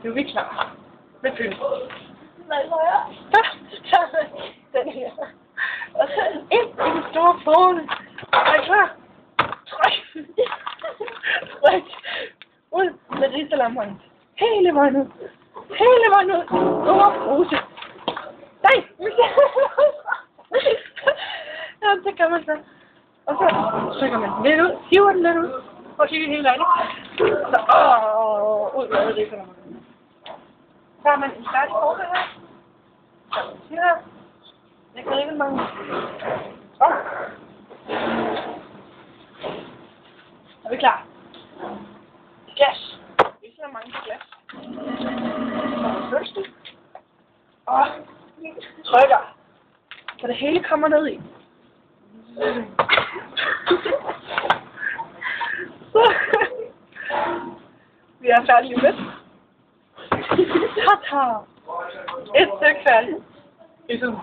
Nu er vi klar. Med pynt. Nej, højere. Så tager man den her. Og så ind i den store forne. Er I klar? Tryk. Tryk. Ud med risalammeren. Hele vejen ud. Hele vejen ud. Over bruse. Nej! Ja, det kan man så. Og så trykker man den lidt ud. Hiver den lidt ud. Og kigger hele vejen. Så ud med risalammeren. Så har man en færdig forme her. Så man siger. Jeg kan ikke mange. Er vi klar? Gas. Vi ser mange glas. Så første. Og trykker. Så det hele kommer ned i. Så. Vi er færdige med. Ta-ta. Et stykke færdigt. Ligesom